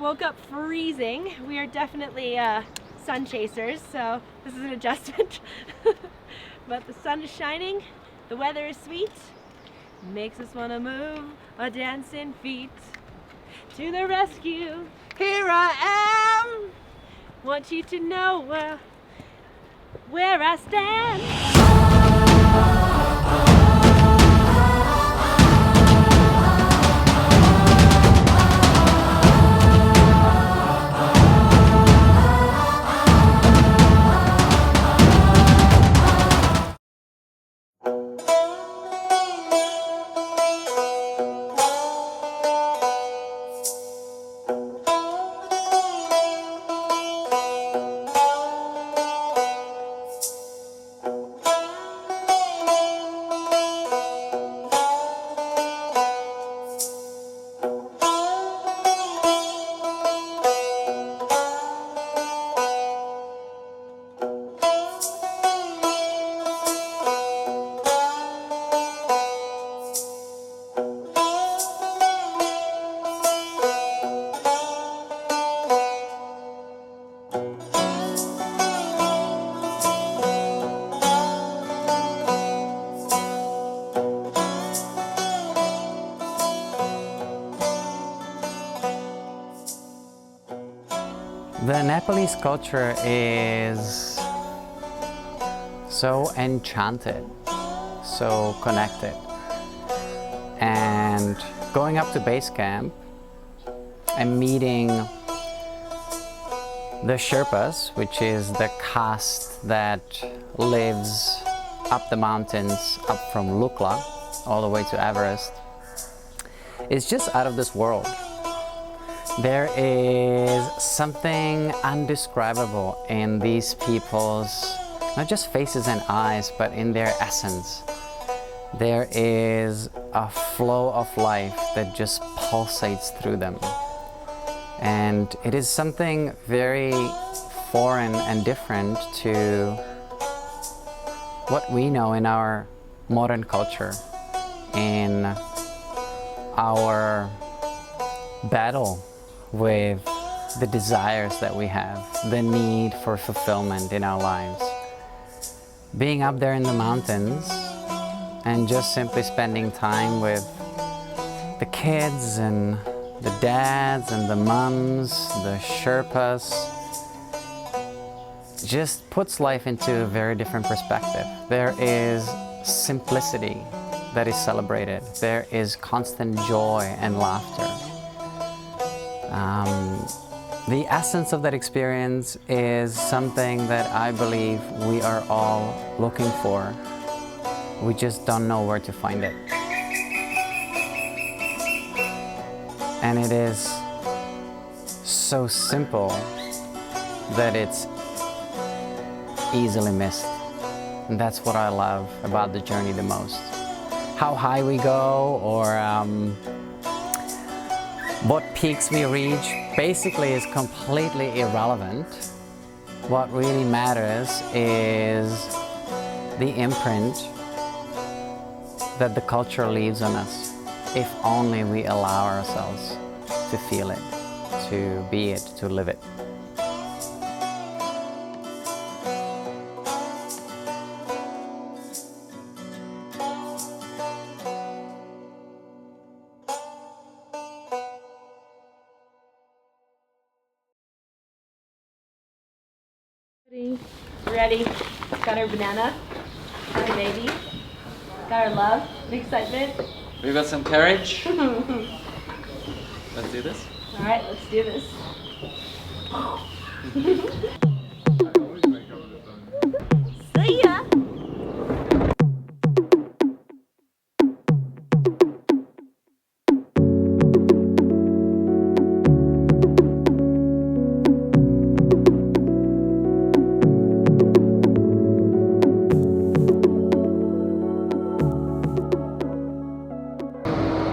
woke up freezing. We are definitely sun chasers, so this is an adjustment. But the sun is shining, the weather is sweet, makes us want to move our dancing feet. To the rescue, here I am. Want you to know where I stand. The Nepalese culture is so enchanted, so connected. And going up to base camp and meeting the Sherpas, which is the caste that lives up the mountains, up from Lukla all the way to Everest, is just out of this world. There is something undescribable in these people's, not just faces and eyes, but in their essence. There is a flow of life that just pulsates through them. And it is something very foreign and different to what we know in our modern culture, in our battle with the desires that we have, the need for fulfillment in our lives. Being up there in the mountains and just simply spending time with the kids and the dads and the mums, the Sherpas, just puts life into a very different perspective. There is simplicity that is celebrated. There is constant joy and laughter. The essence of that experience is something that I believe we are all looking for. We just don't know where to find it. And it is so simple that it's easily missed. And that's what I love about the journey the most. How high we go or what peaks we reach basically is completely irrelevant. What really matters is the imprint that the culture leaves on us, if only we allow ourselves to feel it, to be it, to live it. Ready. Got our banana, got our baby, got our love and excitement. We've got some courage. Let's do this. All right, let's do this. See ya.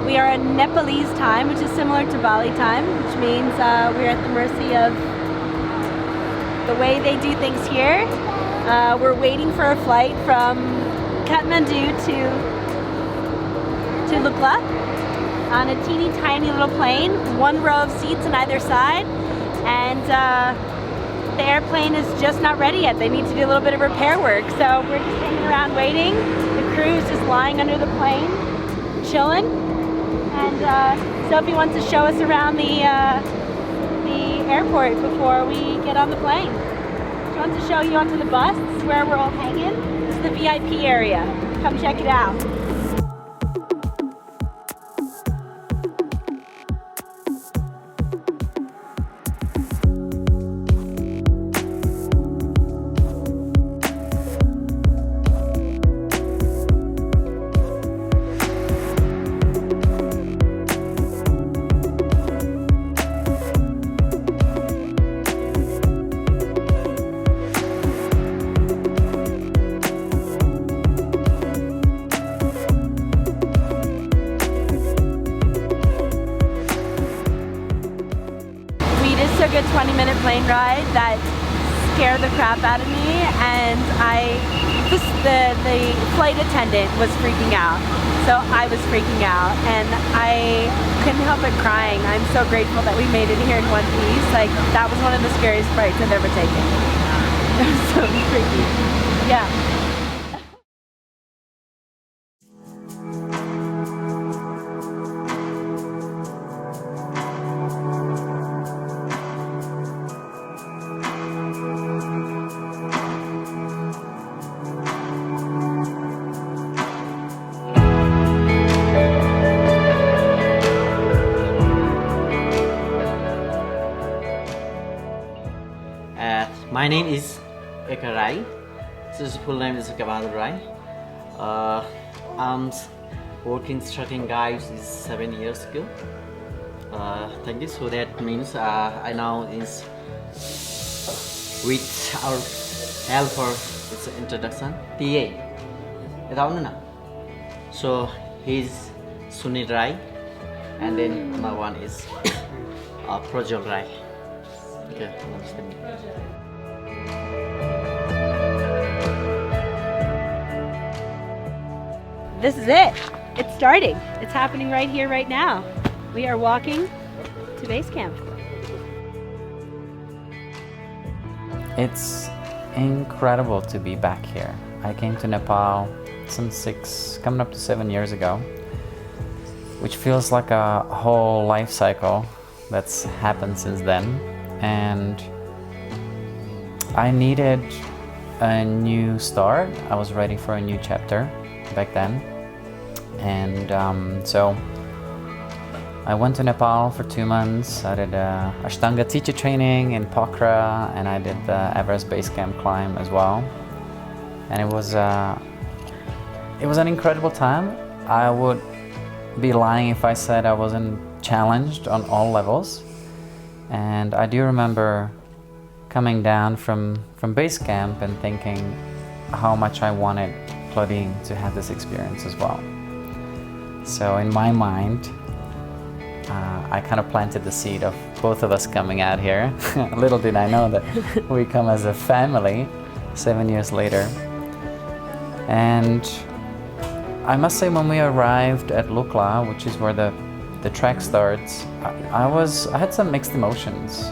We are in Nepalese time, which is similar to Bali time, which means we're at the mercy of the way they do things here. We're waiting for a flight from Kathmandu to Lukla. on a teeny tiny little plane, one row of seats on either side, and the airplane is just not ready yet. They need to do a little bit of repair work, so we're just hanging around waiting. The crew is just lying under the plane, chilling, and Sofie wants to show us around the airport before we get on the plane. She wants to show you onto the bus. This is where we're all hanging. This is the VIP area. Come check it out. A good 20-minute plane ride that scared the crap out of me, and the flight attendant was freaking out, so I was freaking out, and I couldn't help but crying. I'm so grateful that we made it here in one piece. Like, that was one of the scariest flights I've ever taken. It was so freaky. Yeah. My name is Eka Rai. His full name is Bazaar Rai. I'm working trucking guides is 7 years ago. Thank you. So that means I now is with our helper. It's an introduction. TA. So he's Sunil Rai, and then another one is Projol Rai. Okay, understand. This is it. It's starting. It's happening right here, right now. We are walking to base camp. It's incredible to be back here. I came to Nepal some coming up to 7 years ago, which feels like a whole life cycle that's happened since then. And I needed a new start. I was ready for a new chapter back then. And so I went to Nepal for 2 months. I did Ashtanga teacher training in Pokhara, and I did the Everest Base Camp climb as well. And it was an incredible time. I would be lying if I said I wasn't challenged on all levels. And I do remember coming down from base camp and thinking how much I wanted Claudine to have this experience as well. So in my mind, I kind of planted the seed of both of us coming out here. Little did I know that we come as a family 7 years later. And I must say, when we arrived at Lukla, which is where the trek starts, I had some mixed emotions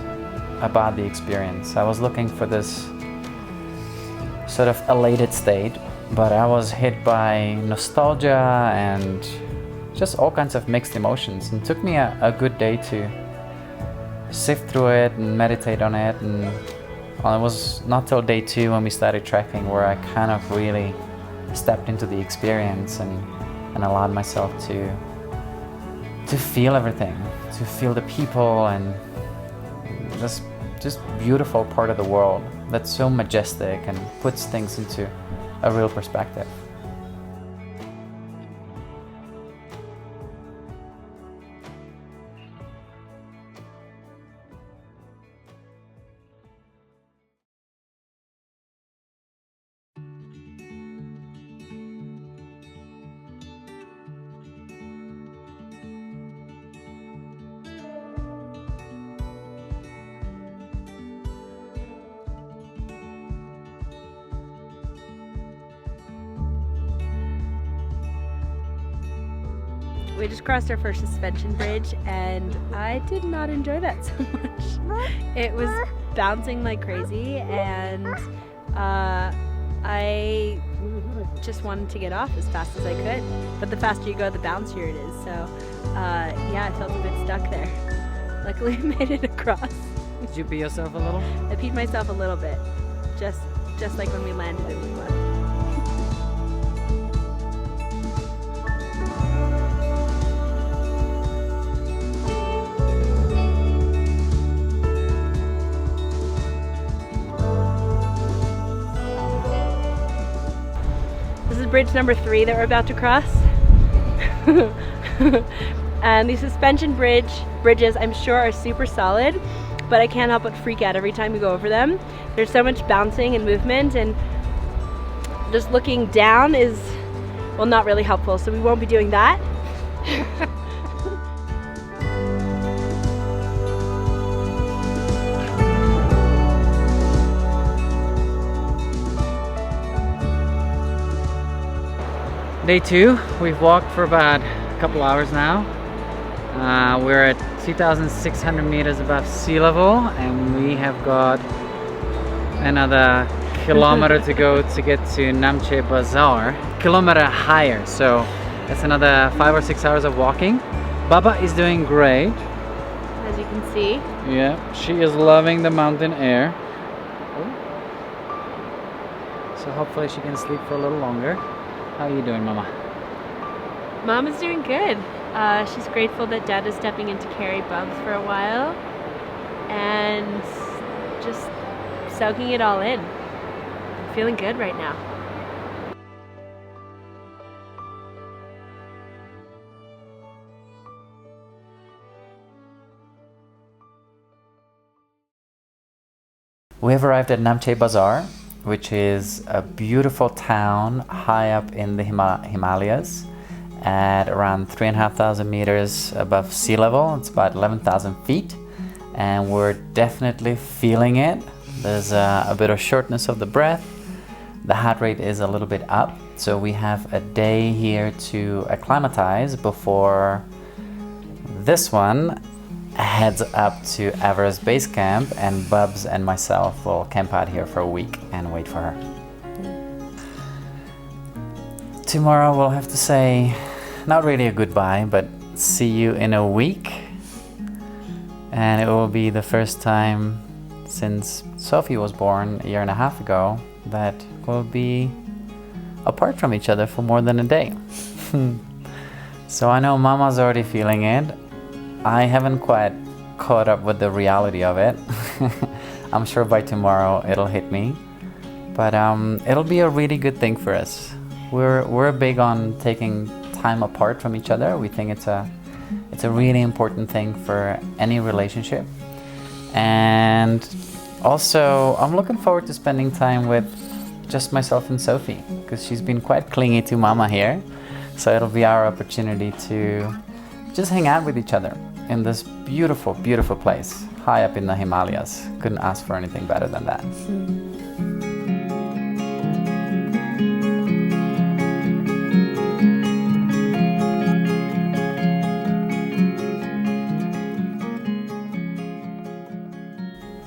about the experience. I was looking for this sort of elated state, but I was hit by nostalgia and just all kinds of mixed emotions. And it took me a good day to sift through it and meditate on it. And it was not till day 2 when we started trekking where I kind of really stepped into the experience and allowed myself to feel everything, to feel the people and this just beautiful part of the world that's so majestic and puts things into a real perspective. we just crossed our first suspension bridge and I did not enjoy that so much. It was bouncing like crazy and I just wanted to get off as fast as I could. But the faster you go, the bouncier it is. So yeah, I felt a bit stuck there. Luckily I made it across. Did you pee yourself a little? I peed myself a little bit, just like when we landed in Lukla. This is bridge number 3 that we're about to cross. And these suspension bridges I'm sure are super solid, but I can't help but freak out every time we go over them. There's so much bouncing and movement, and just looking down is, well, not really helpful, so we won't be doing that. Day 2, we've walked for about a couple hours now. We're at 2,600 meters above sea level and we have got another kilometer to go to get to Namche Bazaar. Kilometer higher, so that's another 5 or 6 hours of walking. Baba is doing great. As you can see. Yeah, she is loving the mountain air. So hopefully she can sleep for a little longer. How are you doing, Mama? Mom is doing good. She's grateful that Dad is stepping in to carry Bubs for a while and just soaking it all in. I'm feeling good right now. We have arrived at Namche Bazaar, which is a beautiful town high up in the Himalayas at around 3,500 meters above sea level. It's about 11,000 feet and we're definitely feeling it. There's a bit of shortness of the breath. The heart rate is a little bit up, so we have a day here to acclimatize before this one heads up to Everest Base Camp, and Bubs and myself will camp out here for a week and wait for her. Tomorrow we'll have to say not really a goodbye, but see you in a week. And it will be the first time since Sofie was born a year and a half ago that we'll be apart from each other for more than a day. So I know Mama's already feeling it. I haven't quite caught up with the reality of it. I'm sure by tomorrow it'll hit me, but it'll be a really good thing for us. We're big on taking time apart from each other. We think it's a really important thing for any relationship. And also I'm looking forward to spending time with just myself and Sofie, because she's been quite clingy to Mama here. So it'll be our opportunity to just hang out with each other in this beautiful, beautiful place high up in the Himalayas. Couldn't ask for anything better than that.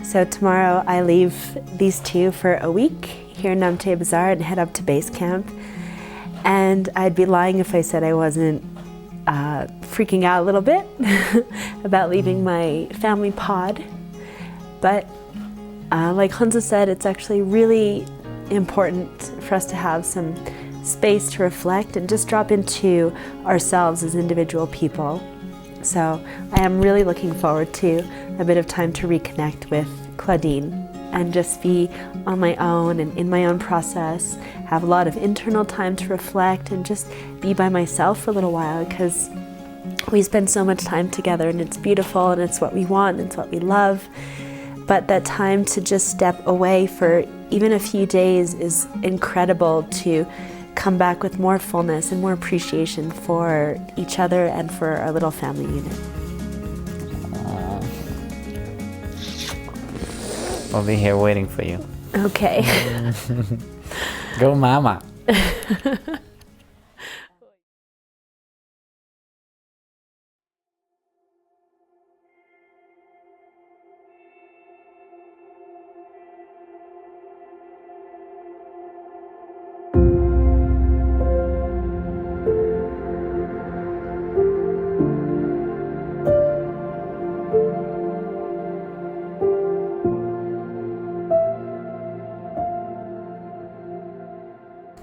So tomorrow I leave these two for a week here in Namche Bazaar and head up to base camp. And I'd be lying if I said I wasn't freaking out a little bit about leaving my family pod. But like Honza said, it's actually really important for us to have some space to reflect and just drop into ourselves as individual people. So I am really looking forward to a bit of time to reconnect with Claudine and just be on my own and in my own process, have a lot of internal time to reflect and just be by myself for a little while, because we spend so much time together and it's beautiful and it's what we want and it's what we love. But that time to just step away for even a few days is incredible, to come back with more fullness and more appreciation for each other and for our little family unit. We'll be here waiting for you. Okay. Go Mama.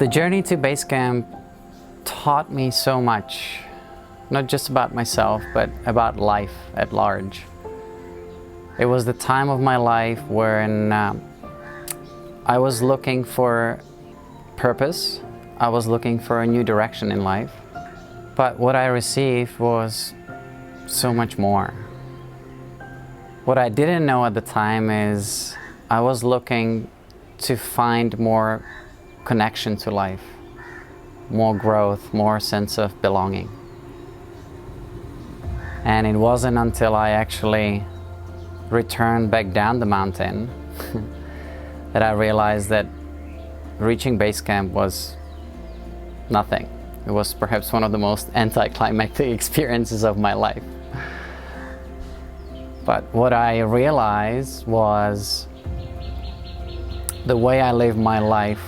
The journey to base camp taught me so much, not just about myself, but about life at large. It was the time of my life when I was looking for purpose. I was looking for a new direction in life. But what I received was so much more. What I didn't know at the time is I was looking to find more connection to life, more growth, more sense of belonging. And it wasn't until I actually returned back down the mountain that I realized that reaching base camp was nothing. It was perhaps one of the most anticlimactic experiences of my life. But what I realized was the way I lived my life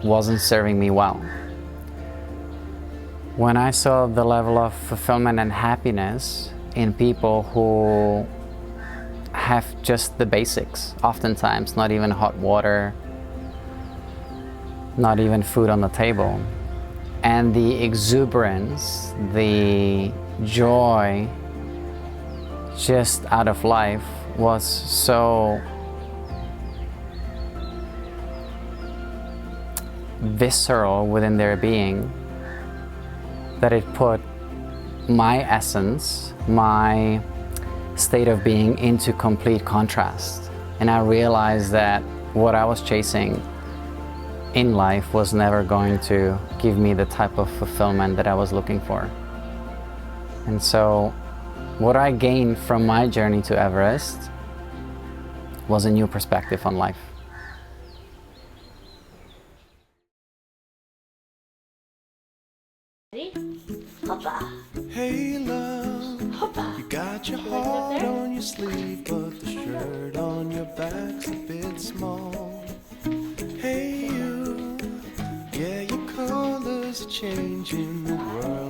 wasn't serving me well. When I saw the level of fulfillment and happiness in people who have just the basics, oftentimes not even hot water, not even food on the table, and the exuberance, the joy just out of life was so visceral within their being that it put my essence, my state of being into complete contrast. And I realized that what I was chasing in life was never going to give me the type of fulfillment that I was looking for. And so what I gained from my journey to Everest was a new perspective on life. Ready? Hoppa. Hey love, Hoppa. you got your Would you like it up heart there? on your sleeve, but the shirt on your back's a bit small. Hey you, yeah, your colors are changing, the world